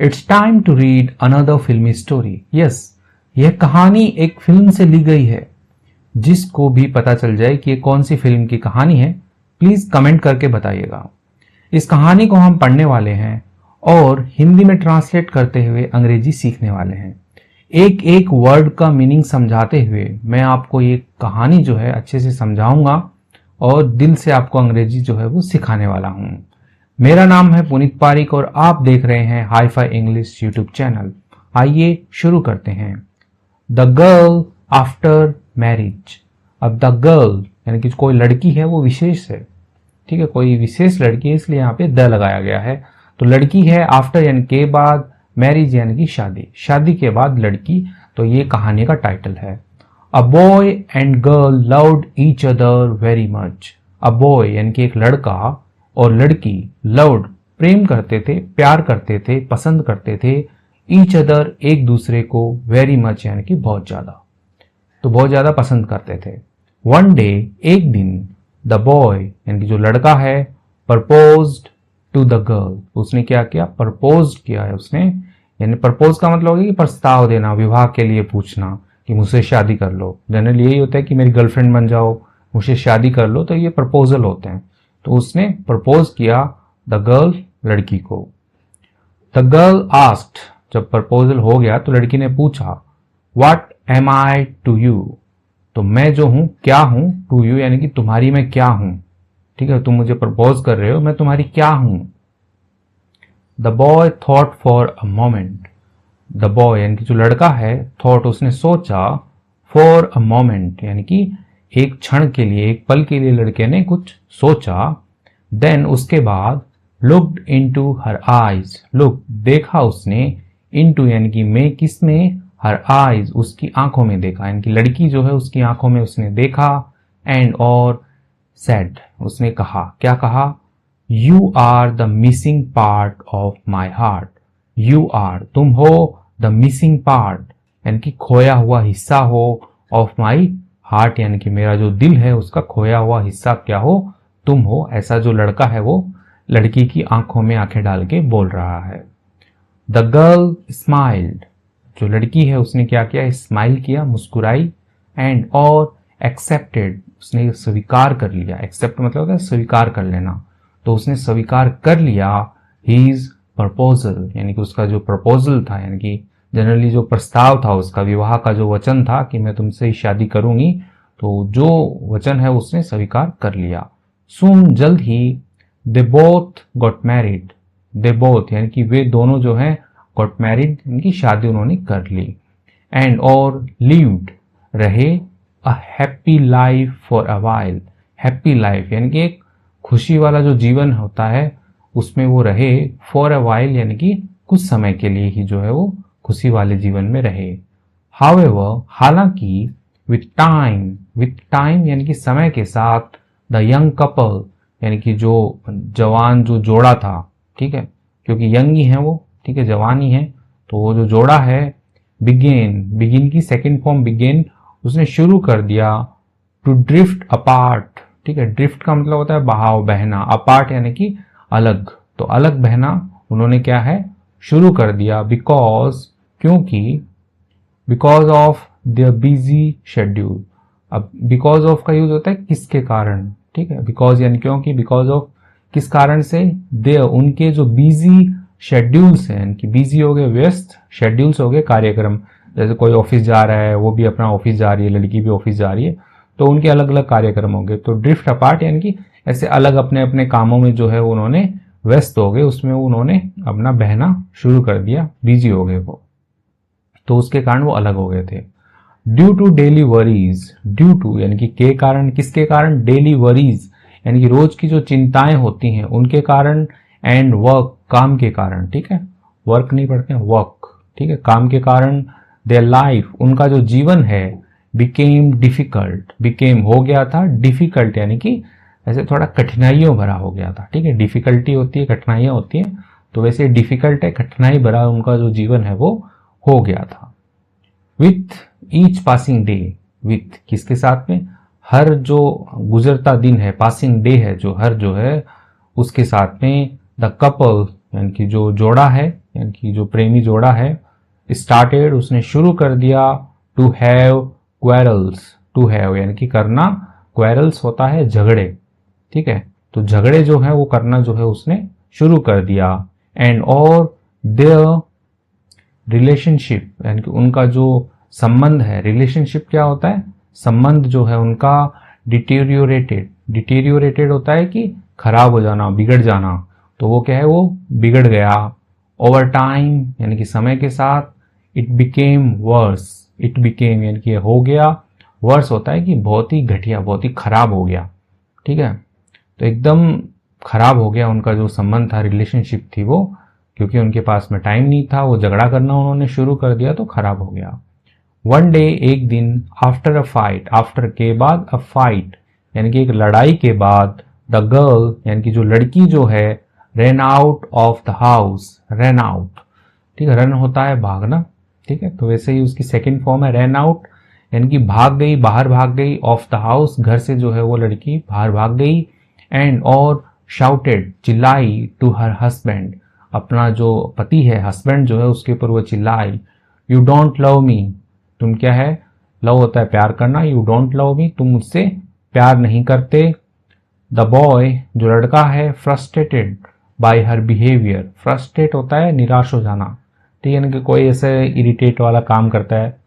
It's time to read another filmy story. Yes, यह कहानी एक फिल्म से ली गई है। जिसको भी पता चल जाए कि ये कौन सी फिल्म की कहानी है, प्लीज कमेंट करके बताइएगा। इस कहानी को हम पढ़ने वाले हैं और हिंदी में ट्रांसलेट करते हुए अंग्रेजी सीखने वाले हैं। एक एक वर्ड का मीनिंग समझाते हुए मैं आपको ये कहानी जो है अच्छे से समझाऊंगा और दिल से आपको अंग्रेजी जो है वो सिखाने वाला हूँ। मेरा नाम है पुनीत पारिक और आप देख रहे हैं hi fi English YouTube channel. आइए शुरू करते हैं। The girl after marriage. अब द गर्ल यानी कि कोई लड़की है वो विशेष है, ठीक है, कोई विशेष लड़की है, इसलिए यहाँ पे द लगाया गया है। तो लड़की है आफ्टर यानी के बाद, मैरिज यानी कि शादी, शादी के बाद लड़की। तो ये कहानी का टाइटल है। A boy and girl loved each other very much. A boy यानी कि एक लड़का और लड़की लव्ड प्रेम करते थे, प्यार करते थे, पसंद करते थे, ईच अदर एक दूसरे को, वेरी मच यानी कि बहुत ज्यादा, तो बहुत ज्यादा पसंद करते थे। वन डे एक दिन, द बॉय यानी कि जो लड़का है, प्रपोज्ड टू द गर्ल, उसने क्या किया, प्रपोज किया है उसने। यानी प्रपोज का मतलब है कि प्रस्ताव देना, विवाह के लिए पूछना कि मुझसे शादी कर लो। जनरली यही होता है कि मेरी गर्लफ्रेंड बन जाओ, मुझसे शादी कर लो, तो ये प्रपोजल होते हैं। तो उसने प्रपोज किया द गर्ल, लड़की को। द गर्ल आस्क्ड, जब प्रपोजल हो गया तो लड़की ने पूछा, what am I to you, तो मैं जो हूं क्या हूं, टू यू यानी कि तुम्हारी मैं क्या हूं, ठीक है, तुम मुझे प्रपोज कर रहे हो, मैं तुम्हारी क्या हूं। The boy thought for a moment. The boy यानी कि जो लड़का है, थॉट उसने सोचा, फॉर अ मोमेंट यानी कि एक क्षण के लिए, एक पल के लिए लड़के ने कुछ सोचा। देन उसके बाद, looked into her eyes, look देखा उसने, इनटू यानी कि में, किस में, हर आईज उसकी आंखों में देखा, यानी कि लड़की जो है उसकी आंखों में उसने देखा। एंड और सेड उसने कहा, क्या कहा, you are the missing part of my heart. You are तुम हो, द मिसिंग पार्ट यानी कि खोया हुआ हिस्सा हो, ऑफ माई हार्ट यानी कि मेरा जो दिल है उसका खोया हुआ हिस्सा क्या हो, तुम हो। ऐसा जो लड़का है वो लड़की की आंखों में आंखें डाल के बोल रहा है। द गर्ल स्माइल्ड, जो लड़की है उसने क्या किया, स्माइल किया, मुस्कुराई। एंड और एक्सेप्टेड उसने स्वीकार कर लिया। एक्सेप्ट मतलब होता है स्वीकार कर लेना, तो उसने स्वीकार कर लिया हीज प्रपोजल यानी कि उसका जो प्रपोजल था, यानी कि जनरली जो प्रस्ताव था उसका, विवाह का जो वचन था कि मैं तुमसे शादी करूंगी, तो जो वचन है उसने स्वीकार कर लिया। सून जल्द ही, they both got married. They both यानी कि वे दोनों जो हैं, गॉट मैरिड यानी कि शादी उन्होंने कर ली। एंड और लिव्ड रहे, a happy life for a while. Happy life यानी कि एक खुशी वाला जो जीवन होता है उसमें वो रहे, फॉर अ वाइल यानी कि कुछ समय के लिए ही जो है वो खुशी वाले जीवन में रहे। हाउएवर हालांकि, विथ टाइम यानी कि समय के साथ, द यंग कपल यानी कि जो जवान जो जोड़ा था, ठीक है, क्योंकि यंग ही है वो, ठीक है, जवान ही है, तो वो जो जोड़ा है, बिगिन की सेकंड फॉर्म बिगिन, उसने शुरू कर दिया, टू ड्रिफ्ट अपार्ट, ठीक है, ड्रिफ्ट का मतलब होता है बहाव, बहना, अपार्ट यानी कि अलग, तो अलग बहना उन्होंने क्या है, शुरू कर दिया। बिकॉज क्योंकि, because of their busy schedule. अब बिकॉज ऑफ का यूज होता है किसके कारण, ठीक है, बिकॉज यानी क्योंकि, बिकॉज ऑफ किस कारण से, देयर उनके जो बिजी शेड्यूल्स हैं, यानी कि बिजी हो गए व्यस्त, शेड्यूल्स हो गए कार्यक्रम, जैसे कोई ऑफिस जा रहा है, वो भी अपना ऑफिस जा रही है, लड़की भी ऑफिस जा रही है, तो उनके अलग अलग कार्यक्रम हो गए। तो ड्रिफ्ट अपार्ट यानी कि ऐसे अलग अपने अपने कामों में जो है उन्होंने व्यस्त हो गए, उसमें उन्होंने अपना बहना शुरू कर दिया, बिजी हो गए वो, तो उसके कारण वो अलग हो गए थे। Due to daily worries, due to यानी कि के कारण, किसके कारण, डेली वरीज यानी कि रोज की जो चिंताएं होती हैं उनके कारण। एंड वर्क काम के कारण, ठीक है, वर्क नहीं पढ़ते हैं, वर्क, ठीक है, काम के कारण। देयर लाइफ उनका जो जीवन है, बिकेम डिफिकल्ट, बिकेम हो गया था, डिफिकल्ट यानी कि ऐसे थोड़ा कठिनाइयों भरा हो गया था, ठीक है, डिफिकल्टी होती है, कठिनाइयां होती हैं, तो वैसे डिफिकल्ट है, कठिनाई भरा उनका जो जीवन है वो हो गया था। With each passing day, with किसके साथ में, हर जो गुजरता दिन है, पासिंग डे है जो हर जो है उसके साथ में, द कपल यानी कि जो जोड़ा है, यानी कि जो प्रेमी जोड़ा है, स्टार्टेड उसने शुरू कर दिया to have quarrels, to have यानी कि करना, क्वेरल्स होता है झगड़े, ठीक है, तो झगड़े जो है वो करना जो है उसने शुरू कर दिया। एंड और देयर रिलेशनशिप यानी कि उनका जो संबंध है, रिलेशनशिप क्या होता है, संबंध जो है उनका डिटेरियोरेटेड, डिटेरियोरेटेड होता है कि खराब हो जाना, बिगड़ जाना, तो वो क्या है, वो बिगड़ गया। ओवर टाइम यानी कि समय के साथ, it became worse, it became यानी कि हो गया, वर्स होता है कि बहुत ही घटिया, बहुत ही खराब हो गया, ठीक है, तो एकदम खराब हो गया उनका जो संबंध था, रिलेशनशिप थी वो, क्योंकि उनके पास में टाइम नहीं था, वो झगड़ा करना उन्होंने शुरू कर दिया तो खराब हो गया। वन डे एक दिन, आफ्टर अ फाइट, आफ्टर के बाद, अ फाइट यानी कि एक लड़ाई के बाद, द गर्ल यानी कि जो लड़की जो है, run out of the house, run out, ठीक है, रन होता है भागना, ठीक है, तो वैसे ही उसकी सेकेंड फॉर्म है रन आउट यानी कि भाग गई, बाहर भाग गई, ऑफ द हाउस घर से जो है वो लड़की बाहर भाग गई। एंड और शाउटेड चिल्लाई, टू हर हस्बैंड, अपना जो पति है, हस्बैंड जो है उसके ऊपर वो चिल्लाई, यू डोंट लव मी, तुम क्या है, लव होता है प्यार करना, यू डोंट लव मी, तुम मुझसे प्यार नहीं करते। द बॉय जो लड़का है, फ्रस्ट्रेटेड बाय हर बिहेवियर, फ्रस्ट्रेट होता है निराश हो जाना, ठीक है ना, कि कोई ऐसे इरिटेट वाला काम करता है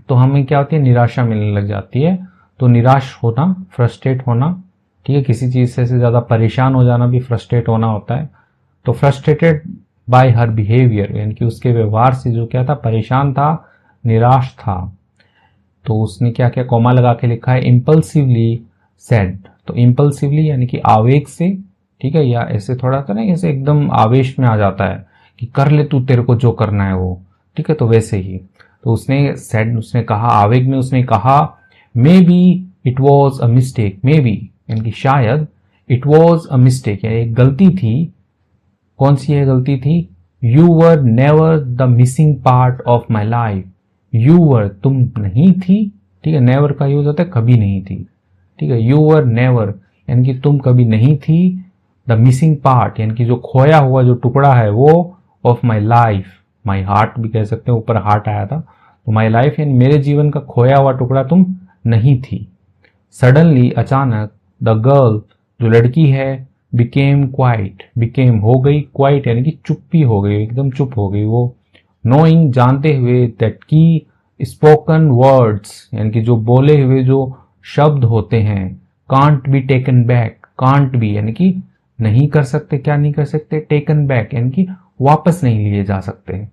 तो हमें क्या होती है, निराशा मिलने लग जाती है, तो निराश होना, फ्रस्ट्रेट होना, ठीक है, किसी चीज से ज्यादा परेशान हो जाना भी फ्रस्ट्रेट होना होता है। तो फ्रस्ट्रेटेड बाय हर बिहेवियर यानी कि उसके व्यवहार से जो क्या था, परेशान था, निराश था, तो उसने क्या क्या कॉमा लगा के लिखा है, इम्पल्सिवली सेड, तो इम्पल्सिवली यानी कि आवेग से, ठीक है, या ऐसे थोड़ा सा ना, ऐसे एकदम आवेश में आ जाता है कि कर ले तू, तेरे को जो करना है वो, ठीक है, तो वैसे ही, तो उसने सेड, उसने कहा, आवेग में उसने कहा, may be it was a mistake, may be यानी कि शायद, इट वॉज अ मिस्टेक यानी एक गलती थी, कौन सी है गलती थी, you were never the missing part of my life, you were तुम नहीं थी, ठीक है, नेवर का यूज होता है कभी नहीं थी, ठीक है, यू वर नेवर यानी कि तुम कभी नहीं थी, द मिसिंग पार्ट यानी कि जो खोया हुआ जो टुकड़ा है वो, of my life, my heart भी कह सकते हैं, ऊपर हार्ट आया था, तो माई लाइफ यानी मेरे जीवन का खोया हुआ टुकड़ा तुम नहीं थी। सडनली अचानक, द गर्ल जो लड़की है, बिकेम क्वाइट, बिकेम हो गई, क्वाइट यानी कि चुप्पी हो गई, एकदम चुप हो गई वो, नोइंग जानते हुए, दैट की स्पोकन वर्ड्स यानी कि जो बोले हुए जो शब्द होते हैं, can't be taken back, can't be यानी कि नहीं कर सकते, क्या नहीं कर सकते, टेकन बैक यानी कि वापस नहीं लिए जा सकते।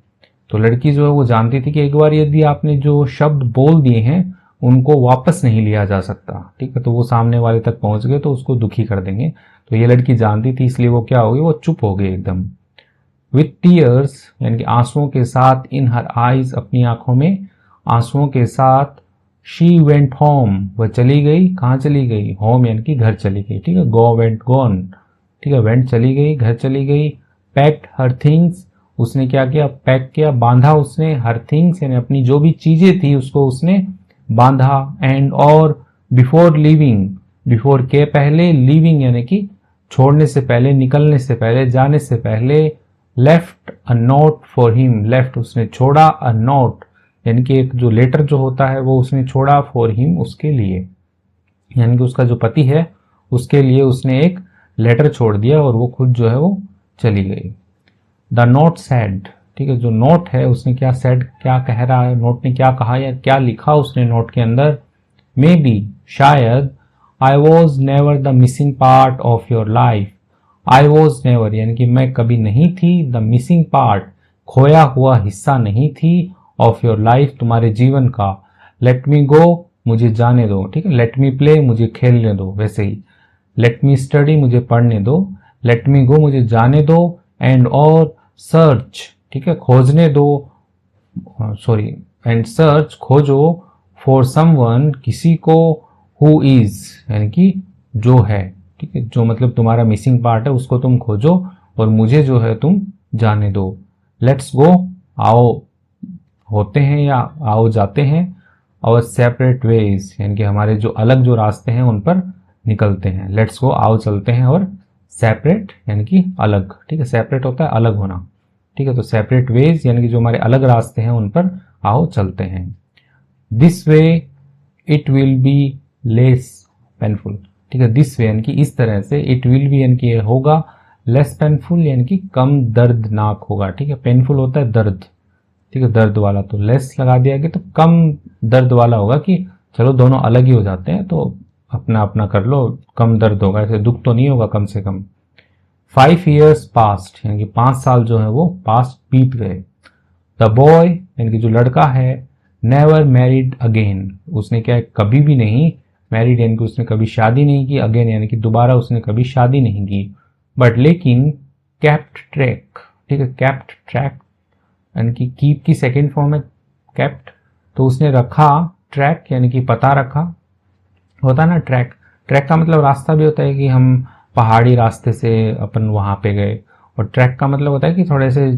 तो लड़की जो है वो जानती थी कि एक बार यदि आपने जो शब्द बोल दिए हैं उनको वापस नहीं लिया जा सकता, ठीक है, तो वो सामने वाले तक पहुंच गए तो उसको दुखी कर देंगे, तो ये लड़की जानती थी, इसलिए वो क्या हो गई, वो चुप हो गई एकदम। विथ टीयर्स यानी कि आंसुओं के साथ, इन हर आईज अपनी आंखों में आंसुओं के साथ, शी वेंट होम वह चली गई, कहाँ चली गई, होम यानी कि घर चली गई, ठीक है, गो वेंट गॉन, ठीक है, वेंट चली गई, घर चली गई। पैक्ड हर थिंग्स उसने क्या किया, पैक किया, बांधा उसने, हर थिंग्स यानी अपनी जो भी चीजें थी उसको उसने बांधा। एंड और बिफोर लिविंग, बिफोर के पहले, लिविंग यानी कि छोड़ने से पहले, निकलने से पहले, जाने से पहले, left a note for him, left उसने छोड़ा, अ नोट यानी कि एक जो लेटर जो होता है वो उसने छोड़ा, फॉर हिम उसके लिए, यानी कि उसका जो पति है उसके लिए उसने एक लेटर छोड़ दिया और वो खुद जो है वो चली गई। द नोट सैड, ठीक है, जो नोट है उसने क्या सैड, क्या कह रहा है, नोट ने क्या कहा या क्या लिखा उसने नोट के अंदर, मे बी शायद, I was never the missing part of your life, I was never यानी कि मैं कभी नहीं थी, द मिसिंग पार्ट खोया हुआ हिस्सा नहीं थी, ऑफ योर लाइफ तुम्हारे जीवन का, लेट मी गो मुझे जाने दो, ठीक है, लेट मी प्ले मुझे खेलने दो, वैसे ही लेट मी स्टडी मुझे पढ़ने दो, लेट मी गो मुझे जाने दो, एंड और सर्च, ठीक है, खोजने दो, सॉरी, एंड सर्च खोजो, फॉर समवन किसी को, हु इज यानी कि जो है, ठीक है, जो मतलब तुम्हारा मिसिंग पार्ट है उसको तुम खोजो और मुझे जो है तुम जाने दो। लेट्स गो आओ होते हैं या आओ जाते हैं, और सेपरेट वेज यानी कि हमारे जो अलग जो रास्ते हैं उन पर निकलते हैं। लेट्स गो आओ चलते हैं, और सेपरेट यानी कि अलग, ठीक है, सेपरेट होता है अलग होना, ठीक है, तो सेपरेट वेज यानी कि जो हमारे अलग रास्ते हैं उन पर आओ चलते हैं। This way it will be less painful, ठीक है, दिस वे यानी कि इस तरह से, इट विल बी यानी कि होगा, लेस पेनफुल यानी कि कम दर्दनाक होगा, ठीक है, पेनफुल होता है दर्द, ठीक है, दर्द वाला, तो लेस लगा दिया कि तो कम दर्द वाला होगा कि चलो दोनों अलग ही हो जाते हैं तो अपना अपना कर लो, कम दर्द होगा, ऐसे दुख तो नहीं होगा कम से कम। 5 years पास्ट यानी कि 5 साल जो है वो पास्ट बीत गए। द बॉय यानी कि जो लड़का है, नेवर मैरिड अगेन, उसने क्या है कभी भी नहीं, मैरिड यानी कि उसने कभी शादी नहीं की, अगेन यानी कि दोबारा उसने कभी शादी नहीं की, बट लेकिन कैप्ट ट्रैक, ठीक है, कैप्ट ट्रैक यानी कि कीप की सेकेंड फॉर्म है कैप्ट, तो उसने रखा ट्रैक यानी कि पता रखा, होता है ना ट्रैक, ट्रैक का मतलब रास्ता भी होता है कि हम पहाड़ी रास्ते से अपन वहां पे गए, और ट्रैक का मतलब होता है कि थोड़े से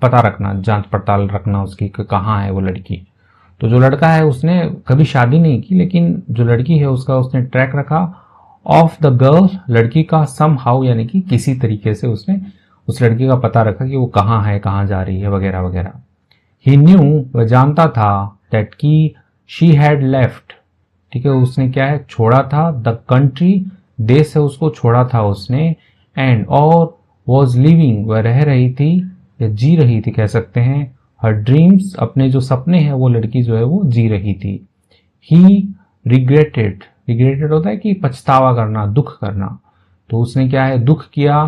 पता रखना, जांच पड़ताल रखना उसकी कि कहाँ है वो लड़की। तो जो लड़का है उसने कभी शादी नहीं की, लेकिन जो लड़की है उसका उसने ट्रैक रखा ऑफ द गर्ल, लड़की का, सम हाउ यानी कि किसी तरीके से उसने उस लड़की का पता रखा कि वो कहाँ है, कहाँ जा रही है, वगैरह वगैरह। ही न्यू, वह जानता था, दैट की शी हैड लेफ्ट, ठीक है, उसने क्या है छोड़ा था, द कंट्री, देश है उसको छोड़ा था उसने, एंड और वॉज लिविंग, वह रह रही थी या जी रही थी कह सकते हैं, हर ड्रीम्स, अपने जो सपने हैं वो लड़की जो है वो जी रही थी। ही रिग्रेटेड, रिग्रेटेड होता है कि पछतावा करना, दुख करना, तो उसने क्या है दुख किया,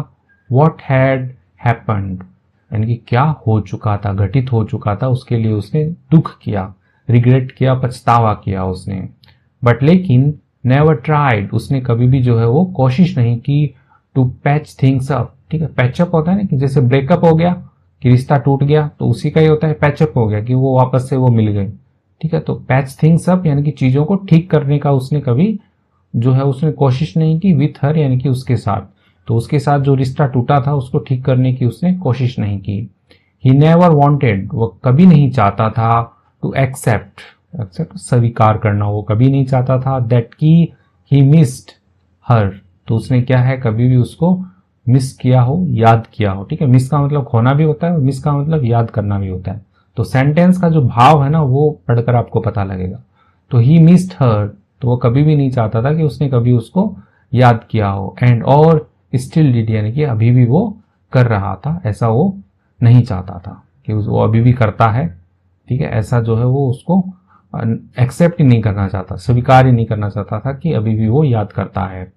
वॉट हैड हैपन्ड यानी कि क्या हो चुका था, घटित हो चुका था, उसके लिए उसने दुख किया, रिग्रेट किया, पछतावा किया उसने। बट लेकिन नेवर ट्राइड, उसने कभी भी जो है वो कोशिश नहीं की, टू पैच थिंग्स अप, ठीक है, पैचअप होता है ना कि जैसे ब्रेकअप हो गया कि रिश्ता टूट गया, तो उसी का ही होता है पैचअप हो गया कि वो वापस से वो मिल गए, ठीक है, तो पैच थिंग्स अप यानी कि चीजों को ठीक करने का उसने कभी जो है उसने कोशिश नहीं की, विथ हर यानी कि उसके साथ, तो उसके साथ जो रिश्ता टूटा था उसको ठीक करने की उसने कोशिश नहीं की। ही नेवर वॉन्टेड, वो कभी नहीं चाहता था, टू एक्सेप्ट, एक्सेप्ट स्वीकार करना, वो कभी नहीं चाहता था, दैट की ही मिस्ड हर, तो उसने क्या है कभी भी उसको मिस किया हो, याद किया हो, ठीक है, मिस का मतलब खोना भी होता है, मिस का मतलब याद करना भी होता है, तो सेंटेंस का जो भाव है ना वो पढ़कर आपको पता लगेगा। तो ही मिस्ड हर, तो वो कभी भी नहीं चाहता था कि उसने कभी उसको याद किया हो, एंड और स्टिल डिड यानी कि अभी भी वो कर रहा था, ऐसा वो नहीं चाहता था कि वो अभी भी करता है, ठीक है, ऐसा जो है वो उसको एक्सेप्ट ही नहीं करना चाहता, स्वीकार ही नहीं करना चाहता था कि अभी भी वो याद करता है।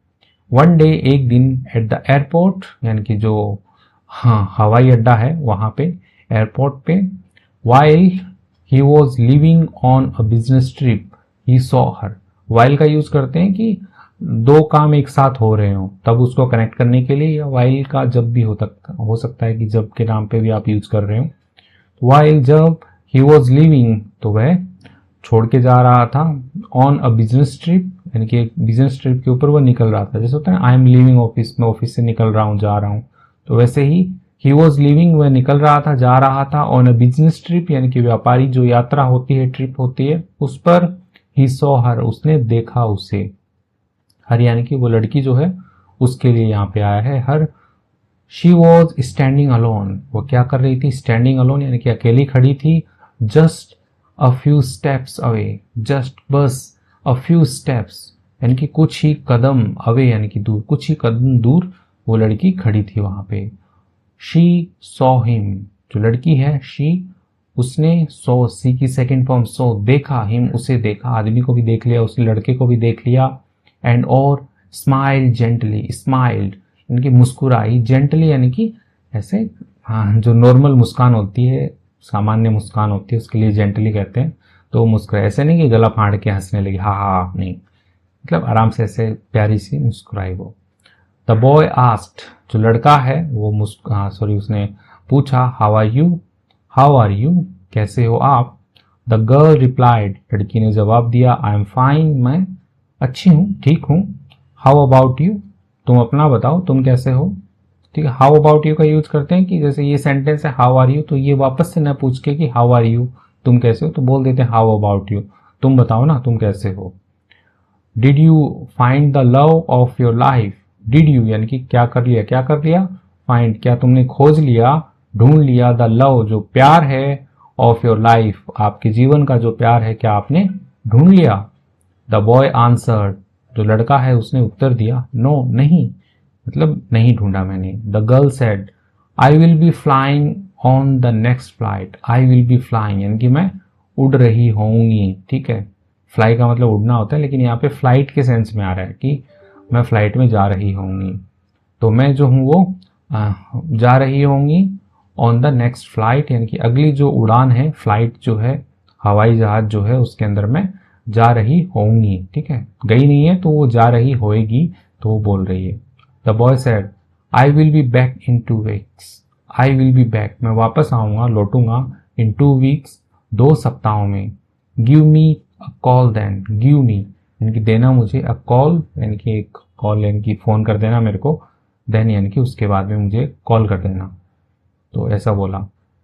वन डे, एक दिन, एट द एयरपोर्ट यानी कि जो हाँ हवाई अड्डा है वहां पे, एयरपोर्ट पे, while he was living on a business trip, he saw her, while का यूज करते हैं कि दो काम एक साथ हो रहे हो तब उसको कनेक्ट करने के लिए, या वाइल का जब भी हो सकता है कि जब के नाम पे भी आप यूज कर रहे हो। वाइल जब, ही वॉज लिविंग तो वह छोड़ के जा रहा था, ऑन अ बिजनेस ट्रिप यानी कि एक बिजनेस ट्रिप के ऊपर वह निकल रहा था, जैसे होता है आई एम लिविंग ऑफिस, में ऑफिस से निकल रहा हूँ, जा रहा हूँ, तो वैसे ही वॉज लिविंग, वह निकल रहा था, जा रहा था, ऑन अ बिजनेस ट्रिप यानी कि व्यापारी जो यात्रा होती है, ट्रिप होती है उस पर, ही सॉ हर, उसने देखा उसे, हर यानी कि वो लड़की जो है उसके लिए यहाँ पे आया है हर। शी वॉज स्टैंडिंग अलोन, वो क्या कर रही थी, स्टैंडिंग अलोन यानी कि अकेली खड़ी थी, just a few steps away, just बस अ फ्यू स्टेप्स यानी कि कुछ ही कदम, अवे यानी कि दूर, कुछ ही कदम दूर वो लड़की खड़ी थी वहां पे। शी सॉ हिम, जो लड़की है शी, उसने, सो सी की सेकेंड फॉर्म सो, देखा, हिम उसे देखा, आदमी को भी देख लिया, उस लड़के को भी देख लिया, एंड और स्माइल जेंटली, स्माइल्ड यानी कि मुस्कुराई, जेंटली यानी कि ऐसे, हाँ जो नॉर्मल मुस्कान होती है, सामान्य मुस्कान होती है उसके लिए जेंटली कहते हैं, तो मुस्कुराए, ऐसे नहीं कि गला फाड़ के हंसने लगी, हाँ हाँ नहीं, मतलब आराम से ऐसे प्यारी सी मुस्कुराई वो। द बॉय आस्क्ड, जो लड़का है वो उसने पूछा, how are you, how are you, कैसे हो आप। द गर्ल रिप्लाइड, लड़की ने जवाब दिया, आई एम फाइन, मैं अच्छी हूँ, ठीक हूँ। हाउ अबाउट यू, तुम अपना बताओ, तुम कैसे हो, ठीक है। हाउ अबाउट यू का यूज करते हैं कि जैसे ये सेंटेंस है हाउ आर यू, तो ये वापस से न पूछ के कि हाउ आर यू, तुम कैसे हो, तो बोल देते हैं हाउ अबाउट यू, तुम बताओ ना तुम कैसे हो। Did you find the love of your life, did you यानी कि क्या कर लिया, क्या कर लिया, फाइंड क्या तुमने खोज लिया, ढूंढ लिया द लव, जो प्यार है, ऑफ योर लाइफ, आपके जीवन का जो प्यार है, क्या आपने ढूंढ लिया? द बॉय आंसर्ड, जो लड़का है उसने उत्तर दिया, नो, नहीं, मतलब नहीं ढूंढा मैंने। The girl said, I will be flying on the next flight, I will be flying यानी कि मैं उड़ रही होंगी, ठीक है। फ्लाई का मतलब उड़ना होता है, लेकिन यहाँ पे फ्लाइट के सेंस में आ रहा है कि मैं फ्लाइट में जा रही होंगी, तो मैं जो हूँ वो जा रही होंगी ऑन द नेक्स्ट फ्लाइट, यानी कि अगली जो उड़ान है, फ्लाइट जो है, हवाई जहाज जो है, उसके अंदर मैं जा रही होंगी, ठीक है। गई नहीं है तो वो जा रही होएगी, तो वो बोल रही है। The boy said, I will be back in 2 weeks, I will be back, मैं वापस आऊँगा, लौटूंगा, इन 2 वीक्स, 2 सप्ताहों में। Give me a call then, give me यानी कि देना मुझे, अ कॉल यानी कि एक कॉल यानी कि फ़ोन कर देना मेरे को, देन यानी कि उसके बाद में मुझे कॉल कर देना, तो ऐसा बोला।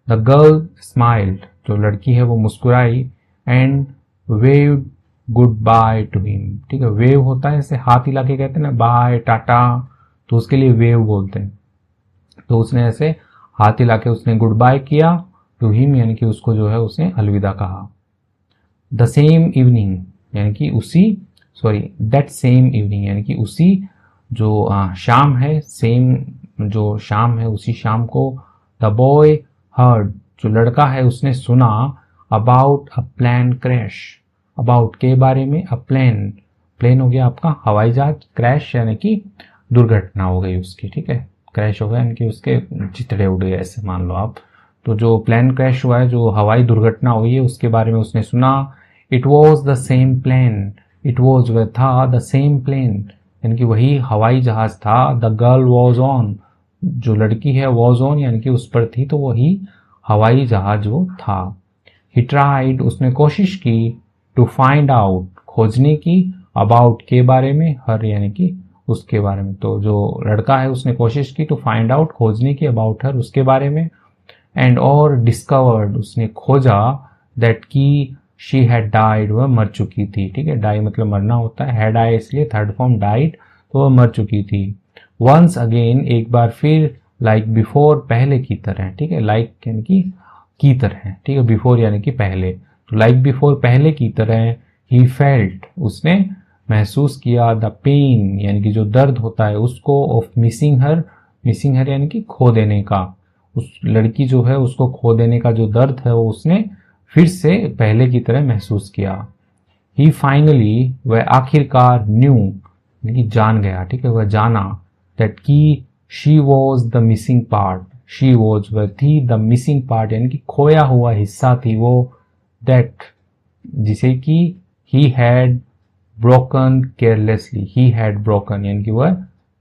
द गर्ल स्माइल्ड, जो लड़की है वो मुस्कुराई, and waved goodbye to him, ठीक है। वेव होता है ऐसे हाथ हिला के कहते हैं ना, बाय, टाटा, तो उसके लिए वेव बोलते हैं। तो उसने ऐसे हाथ हिला के उसने गुड बाय किया टू हिम, यानी कि उसको जो है उसने अलविदा कहा। द सेम इवनिंग यानी कि उसी, सॉरी, दैट सेम इवनिंग यानी कि उसी जो शाम है, सेम जो शाम है, उसी शाम को द बॉय हर्ड, जो लड़का है उसने सुना, about a plane crash, about के बारे में, अ प्लेन, प्लेन हो गया आपका हवाई जहाज, क्रैश यानी कि दुर्घटना हो गई उसकी, ठीक है। क्रैश हो गया यानी कि उसके चितड़े उड़ गए, ऐसे मान लो आप। तो जो प्लेन क्रैश हुआ है, जो हवाई दुर्घटना हुई है, उसके बारे में उसने सुना। It was the same plane, it was वह था, द सेम प्लेन यानी कि वही हवाई जहाज था। द गर्ल वॉज ऑन, जो लड़की है वॉज ऑन यानी कि उस पर थी, तो वही हवाई जहाज वो था। ही ट्राइड, उसने कोशिश की, टू फाइंड आउट, खोजने की, अबाउट के बारे में, हर यानी कि उसके बारे में। तो जो लड़का है उसने कोशिश की, टू फाइंड आउट, खोजने की, अबाउट हर, उसके बारे में। एंड और डिस्कवर्ड, उसने खोजा, दैट की शी हैड डाइड, वह मर चुकी थी, ठीक है। डाई मतलब मरना होता है, हैड आई इसलिए थर्ड फॉर्म डाइड, तो वह मर चुकी थी। वंस अगेन, एक बार फिर, लाइक बिफोर, पहले की तरह, ठीक है। लाइक यानी की तरह, ठीक है, बिफोर यानी कि पहले, तो लाइक बिफोर, पहले की तरह। ही फेल्ट, उसने महसूस किया, द पेन यानी कि जो दर्द होता है उसको, ऑफ मिसिंग हर, मिसिंग हर यानी कि खो देने का, उस लड़की जो है उसको खो देने का जो दर्द है वो उसने फिर से पहले की तरह महसूस किया। ही फाइनली, वह आखिरकार, न्यू यानी कि जान गया, ठीक है, वह जाना, दैट की she was the missing part, she was वह थी, द मिसिंग पार्ट यानी कि खोया हुआ हिस्सा थी वो, दैट जिसे कि he had broken carelessly, he had broken यानी कि वह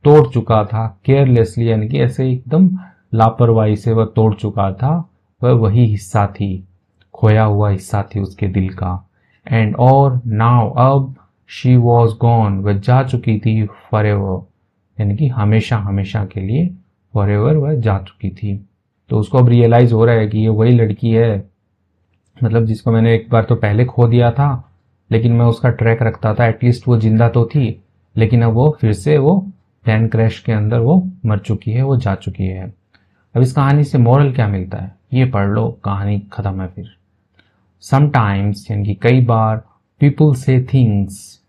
तोड़ चुका था, केयरलेसली यानी कि ऐसे एकदम लापरवाही से वह तोड़ चुका था, वह वही हिस्सा थी, खोया हुआ हिस्सा थी उसके दिल का। एंड और नाउ, अब, शी वॉज गॉन, वह जा चुकी थी, फॉरएवर यानी कि हमेशा हमेशा के लिए, फॉरएवर वह जा चुकी थी। तो उसको अब रियलाइज हो रहा है कि ये वही लड़की है, मतलब जिसको मैंने एक बार तो पहले खो दिया था, लेकिन मैं उसका ट्रैक रखता था, एटलीस्ट वो जिंदा तो थी, लेकिन अब वो फिर से वो प्लेन क्रैश के अंदर वो मर चुकी है, वो जा चुकी है। अब इस कहानी से मोरल क्या मिलता है, ये पढ़ लो, कहानी खत्म है फिर। समटाइम्स यानी कि कई बार, पीपल से थिंग्स,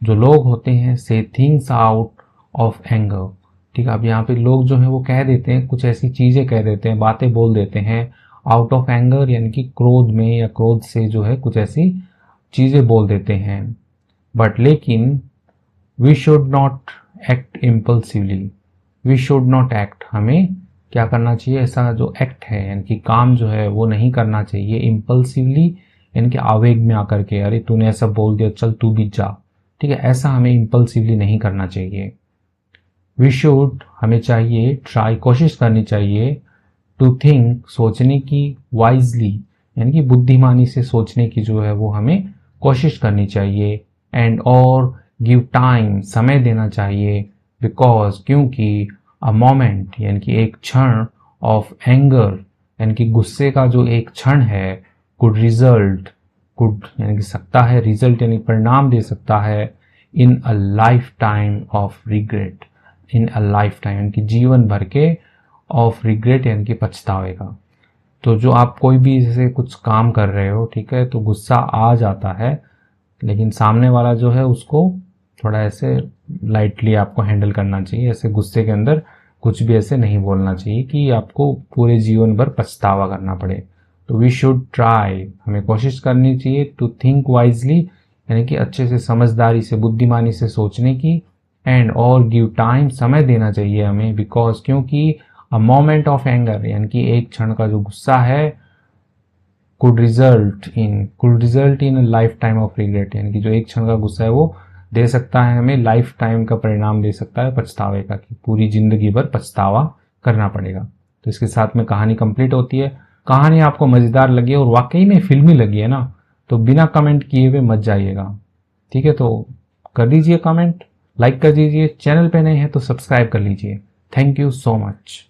जो लोग होते हैं, से थिंग्स आउट ऑफ एंगर, ठीक है। अब यहाँ पे लोग जो है वो कह देते हैं, कुछ ऐसी चीजें कह देते हैं, बातें बोल देते हैं, आउट ऑफ एंगर यानी कि क्रोध में या क्रोध से जो है कुछ ऐसी चीजें बोल देते हैं। बट लेकिन, we should not act impulsively, we should not act, हमें क्या करना चाहिए, ऐसा जो एक्ट है यानी कि काम जो है वो नहीं करना चाहिए, इम्पल्सिवली यानी कि आवेग में आकर के, अरे तूने ऐसा बोल दिया, चल तू भी जा, ठीक है, ऐसा हमें इम्पल्सिवली नहीं करना चाहिए। वी शुड, हमें चाहिए, ट्राई, कोशिश करनी चाहिए, टू थिंक, सोचने की, वाइजली यानी कि बुद्धिमानी से सोचने की जो है वो हमें कोशिश करनी चाहिए। एंड और गिव टाइम, समय देना चाहिए, बिकॉज क्योंकि, अ मोमेंट यानी कि एक क्षण, ऑफ एंगर यानी कि गुस्से का जो एक क्षण है, कुड रिजल्ट, कुड यानी कि सकता है, रिजल्ट यानी परिणाम दे सकता है, in a lifetime of regret, in a lifetime यानी कि जीवन भर के ऑफ रिग्रेट यानी कि पछतावे का। तो जो आप कोई भी जैसे कुछ काम कर रहे हो, ठीक है, तो गुस्सा आ जाता है, लेकिन सामने वाला जो है उसको थोड़ा ऐसे लाइटली आपको हैंडल करना चाहिए। ऐसे गुस्से के अंदर कुछ भी ऐसे नहीं बोलना चाहिए कि आपको पूरे जीवन भर पछतावा करना पड़े। तो वी शुड ट्राई, हमें कोशिश करनी चाहिए टू थिंक वाइजली, यानी कि अच्छे से समझदारी से बुद्धिमानी से सोचने की, एंड और गिव टाइम, समय देना चाहिए हमें, बिकॉज क्योंकि अ मोमेंट ऑफ एंगर यानी कि एक क्षण का जो गुस्सा है could result in a life time of regret, यानी कि जो एक क्षण का गुस्सा है वो दे सकता है हमें लाइफ टाइम का परिणाम दे सकता है पछतावे का, कि पूरी जिंदगी भर पछतावा करना पड़ेगा। तो इसके साथ में कहानी कंप्लीट होती है। कहानी आपको मजेदार लगी और वाकई में फिल्मी लगी है ना, तो बिना कमेंट किए हुए मत जाइएगा, ठीक है। तो कर दीजिए कमेंट, लाइक कर दीजिए, चैनल पे नए हैं तो सब्सक्राइब कर लीजिए। Thank you so much.